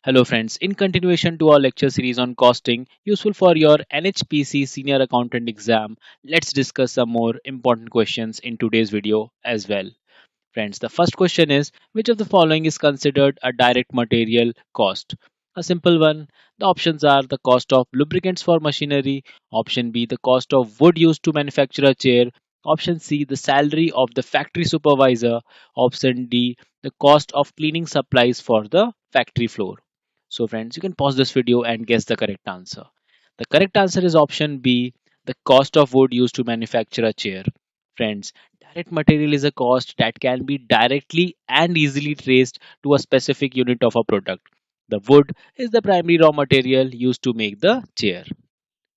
Hello friends, in continuation to our lecture series on costing, useful for your NHPC Senior Accountant Exam, let's discuss some more important questions in today's video as well. Friends, the first question is, which of the following is considered a direct material cost? A simple one. The options are the cost of lubricants for machinery, option B, the cost of wood used to manufacture a chair, option C, the salary of the factory supervisor, option D, the cost of cleaning supplies for the factory floor. So, friends, you can pause this video and guess the correct answer. The correct answer is option B, the cost of wood used to manufacture a chair. Friends, direct material is a cost that can be directly and easily traced to a specific unit of a product. The wood is the primary raw material used to make the chair.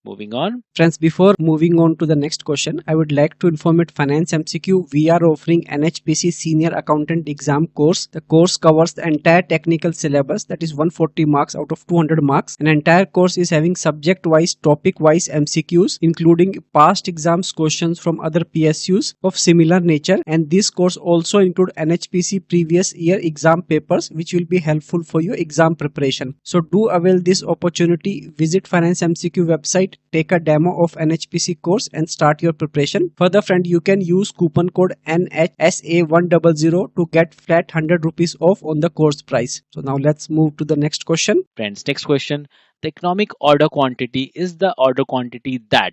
Moving on. Friends, before moving on to the next question, I would like to inform at Finance MCQ we are offering NHPC Senior Accountant Exam course. The course covers the entire technical syllabus, that is 140 marks out of 200 marks. An entire course is having subject-wise, topic-wise MCQs, including past exams questions from other PSUs of similar nature. And this course also include NHPC previous year exam papers, which will be helpful for your exam preparation. So do avail this opportunity. Visit Finance MCQ website, take a demo of NHPC course and start your preparation. Further friend, you can use coupon code NHSA100 to get flat 100 rupees off on the course price. So now let's move to the next question. Friends, next question. The economic order quantity is the order quantity that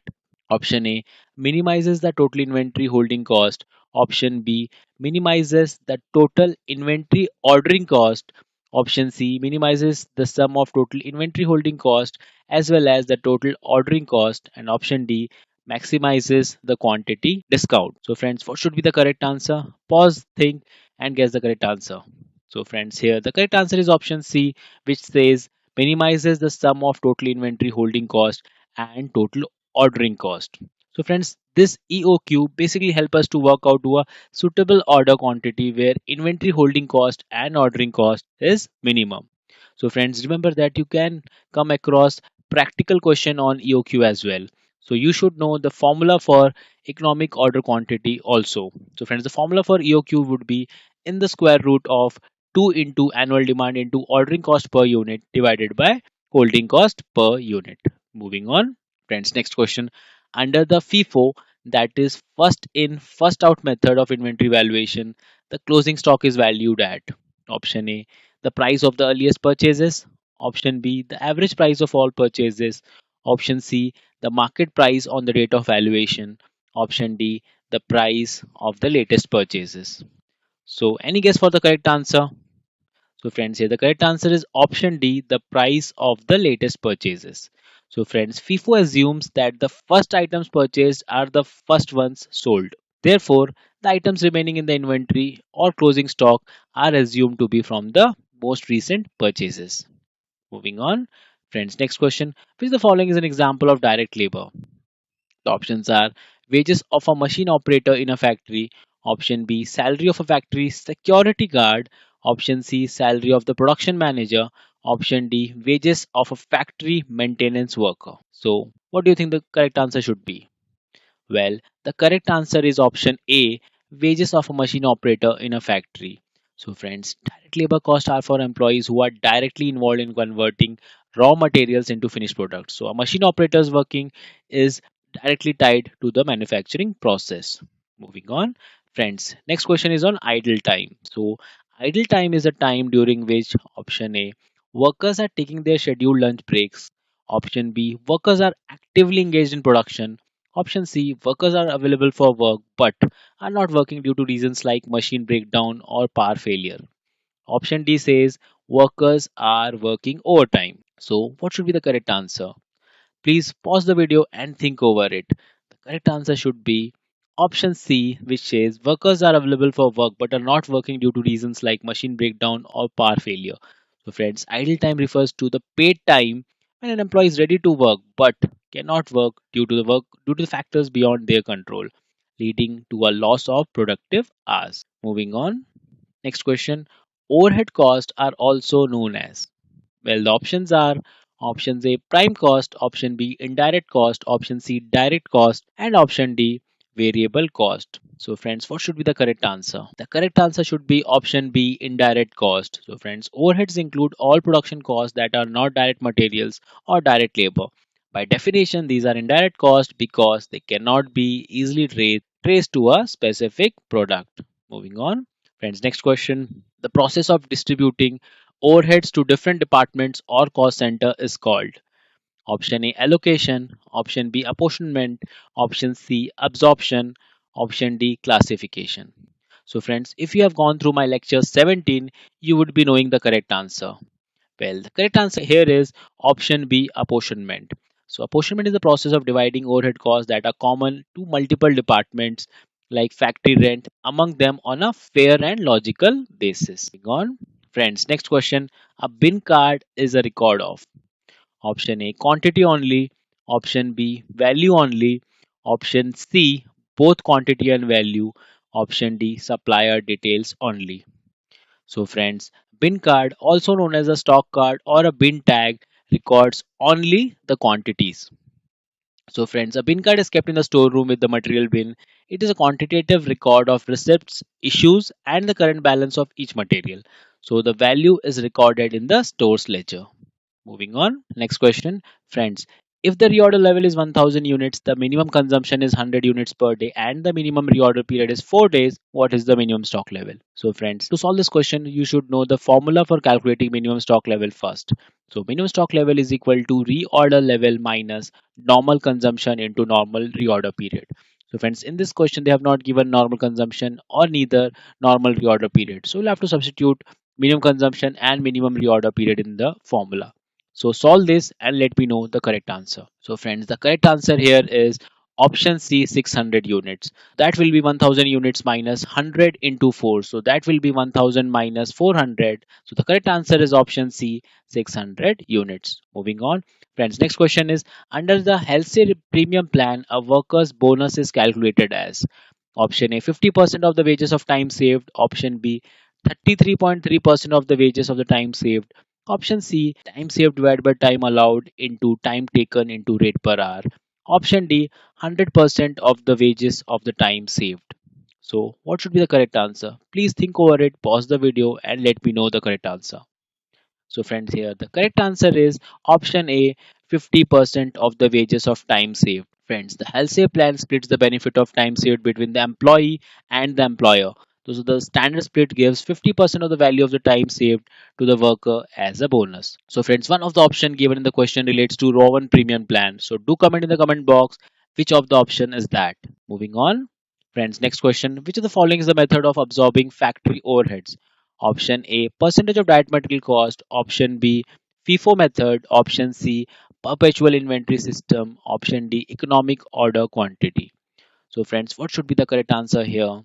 option A minimizes the total inventory holding cost, option B minimizes the total inventory ordering cost, option C minimizes the sum of total inventory holding cost as well as the total ordering cost, and option D maximizes the quantity discount. So friends, what should be the correct answer? Pause, think and guess the correct answer. So friends, here the correct answer is option C, which says minimizes the sum of total inventory holding cost and total ordering cost. So friends, this EOQ basically help us to work out to a suitable order quantity where inventory holding cost and ordering cost is minimum. So friends, remember that you can come across practical question on EOQ as well. So you should know the formula for economic order quantity also. So friends, the formula for EOQ would be in the square root of 2 into annual demand into ordering cost per unit divided by holding cost per unit. Moving on. Friends, next question. Under the FIFO, that is first in, first out method of inventory valuation, the closing stock is valued at option A, the price of the earliest purchases, option B, the average price of all purchases, option C, the market price on the date of valuation, option D, the price of the latest purchases. So, any guess for the correct answer? So friends, here the correct answer is option D, the price of the latest purchases. So friends, FIFO assumes that the first items purchased are the first ones sold. Therefore, the items remaining in the inventory or closing stock are assumed to be from the most recent purchases. Moving on. Friends, next question. Which the following is an example of direct labor? The options are wages of a machine operator in a factory, option B, salary of a factory security guard, option C, salary of the production manager, option D, wages of a factory maintenance worker. So, what do you think the correct answer should be? Well, the correct answer is option A, wages of a machine operator in a factory. So, friends, direct labor costs are for employees who are directly involved in converting raw materials into finished products. So, a machine operator's working is directly tied to the manufacturing process. Moving on, friends, next question is on idle time. So, idle time is a time during which option A, workers are taking their scheduled lunch breaks. Option B, workers are actively engaged in production. Option C, workers are available for work but are not working due to reasons like machine breakdown or power failure. Option D says workers are working overtime. So, what should be the correct answer? Please pause the video and think over it. The correct answer should be option C, which says workers are available for work but are not working due to reasons like machine breakdown or power failure. So, friends, idle time refers to the paid time when an employee is ready to work but cannot work due to the factors beyond their control, leading to a loss of productive hours. Moving on. Next question. Overhead costs are also known as, well, the options are options A, prime cost, option B, indirect cost, option C, direct cost, and option D, variable cost. So friends, what should be the correct answer? The correct answer should be option B, indirect cost. So friends, overheads include all production costs that are not direct materials or direct labor. By definition, these are indirect costs because they cannot be easily traced to a specific product. Moving on. Friends, next question. The process of distributing overheads to different departments or cost center is called option A, allocation, option B, apportionment, option C, absorption, option D, classification. So friends, if you have gone through my lecture 17, you would be knowing the correct answer. Well, the correct answer here is option B, apportionment. So apportionment is the process of dividing overhead costs that are common to multiple departments like factory rent among them on a fair and logical basis. Moving on. Friends, next question. A bin card is a record of option A, quantity only. Option B, value only. Option C, both quantity and value. Option D, supplier details only. So, friends, bin card, also known as a stock card or a bin tag, records only the quantities. So, friends, a bin card is kept in the storeroom with the material bin. It is a quantitative record of receipts, issues, and the current balance of each material. So, the value is recorded in the store's ledger. Moving on, next question. Friends, if the reorder level is 1000 units, the minimum consumption is 100 units per day, and the minimum reorder period is 4 days, what is the minimum stock level? So, friends, to solve this question, you should know the formula for calculating minimum stock level first. So, minimum stock level is equal to reorder level minus normal consumption into normal reorder period. So, friends, in this question, they have not given normal consumption or neither normal reorder period. So, we'll have to substitute minimum consumption and minimum reorder period in the formula. So solve this and let me know the correct answer. So friends, the correct answer here is option C, 600 units. That will be 1000 units minus 100 into 4. So that will be 1000 minus 400. So the correct answer is option C, 600 units. Moving on. Friends, next question is under the health care premium plan, a worker's bonus is calculated as option A, 50% of the wages of time saved. Option B, 33.3% of the wages of the time saved. Option C, time saved divided by time allowed into time taken into rate per hour. Option D, 100% of the wages of the time saved. So, what should be the correct answer? Please think over it, pause the video, and let me know the correct answer. So, friends, here the correct answer is option A, 50% of the wages of time saved. Friends, the health save plan splits the benefit of time saved between the employee and the employer. So, the standard split gives 50% of the value of the time saved to the worker as a bonus. So, friends, one of the option given in the question relates to Rowan premium plan. So, do comment in the comment box which of the option is that. Moving on. Friends, next question. Which of the following is the method of absorbing factory overheads? Option A, percentage of direct material cost. Option B, FIFO method. Option C, perpetual inventory system. Option D, economic order quantity. So, friends, what should be the correct answer here?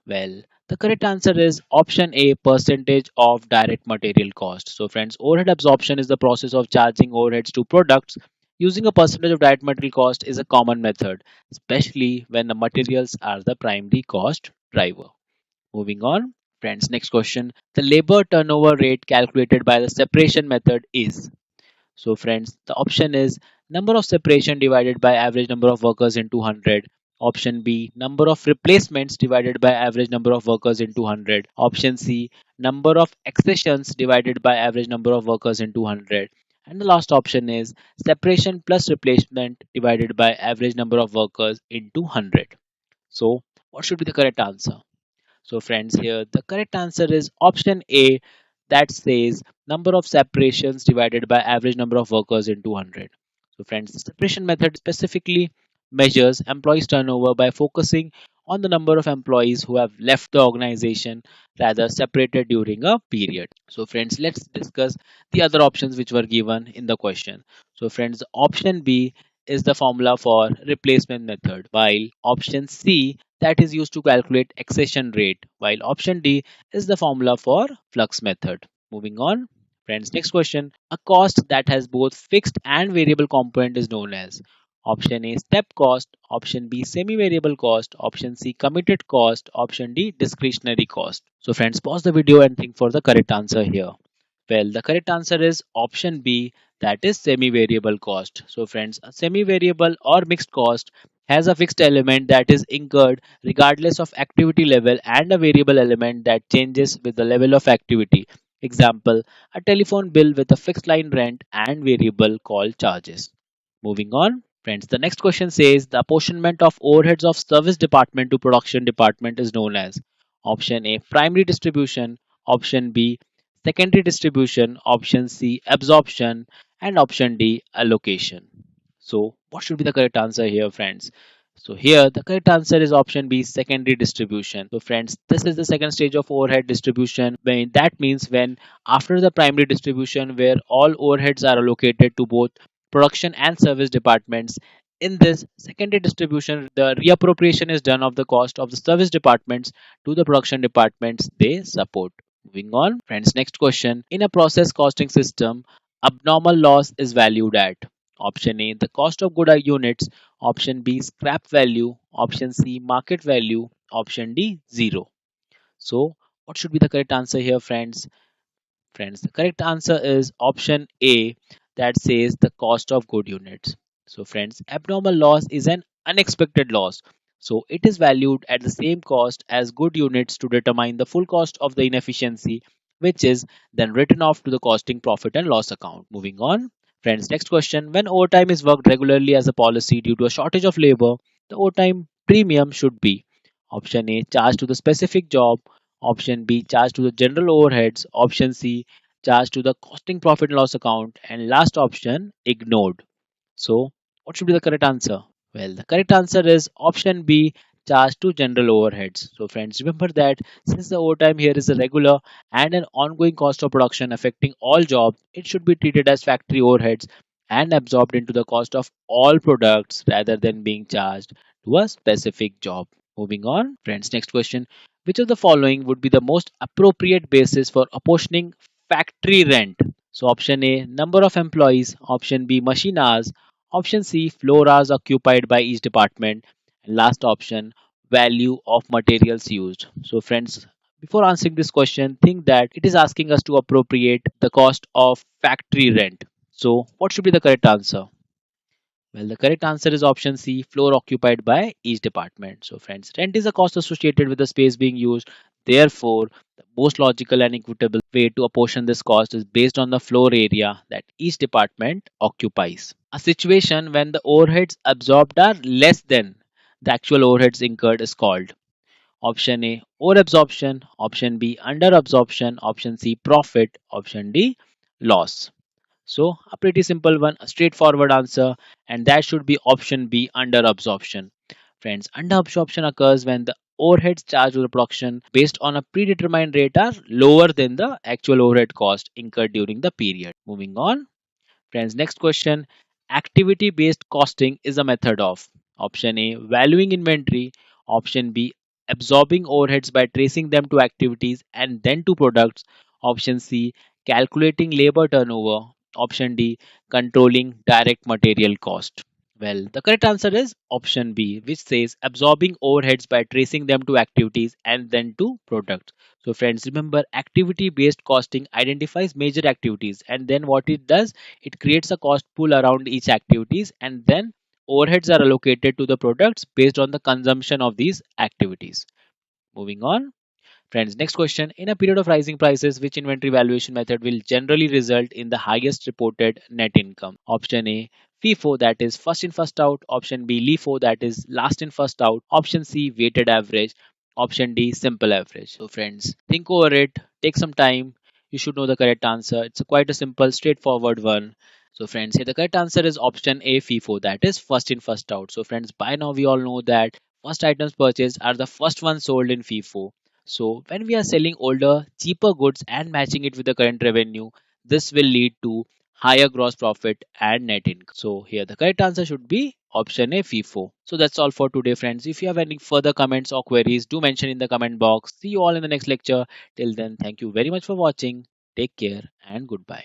Well, the correct answer is option A, percentage of direct material cost. So, friends, overhead absorption is the process of charging overheads to products using a percentage of direct material cost is a common method, especially when the materials are the primary cost driver. Moving on, friends, next question. The labor turnover rate calculated by the separation method is. So, friends, the option is number of separation divided by average number of workers into 100. Option B, number of replacements divided by average number of workers into 100. Option C, number of accessions divided by average number of workers into 100. And the last option is separation plus replacement divided by average number of workers into 100. So, what should be the correct answer? So friends, here the correct answer is option A, that says number of separations divided by average number of workers into 100. So friends, the separation method specifically measures employees turnover by focusing on the number of employees who have left the organization rather separated during a period. So friends, let's discuss the other options which were given in the question. So friends, option B is the formula for replacement method, while option C that is used to calculate accession rate, while option D is the formula for flux method. Moving on. Friends, next question. A cost that has both fixed and variable component is known as option A, step cost. Option B, semi variable cost. Option C, committed cost. Option D, discretionary cost. So friends, pause the video and think for the correct answer here. Well, the correct answer is option B, that is semi variable cost. So friends, a semi variable or mixed cost has a fixed element that is incurred regardless of activity level and a variable element that changes with the level of activity. Example, a telephone bill with a fixed line rent and variable call charges. Moving on, friends, the next question says the apportionment of overheads of service department to production department is known as option A primary distribution, option B secondary distribution, option C absorption, and option D allocation. So, what should be the correct answer here, friends? So, here the correct answer is option B secondary distribution. So, friends, this is the second stage of overhead distribution. When that means when after the primary distribution, where all overheads are allocated to both production and service departments. In this secondary distribution, the reappropriation is done of the cost of the service departments to the production departments they support. Moving on, friends, next question. In a process costing system, abnormal loss is valued at option A, the cost of good units, option B, scrap value, option C, market value, option D, zero. So, what should be the correct answer here, friends? Friends, the correct answer is option A that says the cost of good units. So, friends, abnormal loss is an unexpected loss. So, it is valued at the same cost as good units to determine the full cost of the inefficiency, which is then written off to the costing profit and loss account. Moving on, friends, next question. When overtime is worked regularly as a policy due to a shortage of labor, the overtime premium should be option A charged to the specific job, option B charged to the general overheads, option C charged to the costing profit and loss account, and last option ignored. So, what should be the correct answer? Well, the correct answer is option B charged to general overheads. So, friends, remember that since the overtime here is a regular and an ongoing cost of production affecting all jobs, it should be treated as factory overheads and absorbed into the cost of all products rather than being charged to a specific job. Moving on, friends, next question. Which of the following would be the most appropriate basis for apportioning factory rent? So option A, number of employees, option B, machine hours, option C, floor hours occupied by each department, and last option, value of materials used. So friends, before answering this question, think that it is asking us to appropriate the cost of factory rent. So what should be the correct answer? Well, the correct answer is option C, floor occupied by each department. So, friends, rent is a cost associated with the space being used. Therefore, the most logical and equitable way to apportion this cost is based on the floor area that each department occupies. A situation when the overheads absorbed are less than the actual overheads incurred is called option A, overabsorption, option B, underabsorption, option C, profit, option D, loss. So, a pretty simple one, a straightforward answer, and that should be option B under absorption. Friends, under absorption occurs when the overheads charged to the production based on a predetermined rate are lower than the actual overhead cost incurred during the period. Moving on, friends, next question. Activity based costing is a method of option A, valuing inventory, option B, absorbing overheads by tracing them to activities and then to products, option C, calculating labor turnover, option D, controlling direct material cost. Well, the correct answer is option B, which says absorbing overheads by tracing them to activities and then to products. So, friends, remember activity based costing identifies major activities, and then what it does, it creates a cost pool around each activities, and then overheads are allocated to the products based on the consumption of these activities. Moving on. Friends, next question. In a period of rising prices, which inventory valuation method will generally result in the highest reported net income? Option A, FIFO, that is first in, first out. Option B, LIFO, that is last in, first out. Option C, weighted average. Option D, simple average. So, friends, think over it, take some time. You should know the correct answer. It's a quite a simple, straightforward one. So, friends, here the correct answer is option A, FIFO, that is first in, first out. So, friends, by now we all know that first items purchased are the first ones sold in FIFO. So, when we are selling older, cheaper goods and matching it with the current revenue, this will lead to higher gross profit and net income. So, here the correct answer should be option A, FIFO. So, that's all for today, friends. If you have any further comments or queries, do mention in the comment box. See you all in the next lecture. Till then, thank you very much for watching. Take care and goodbye.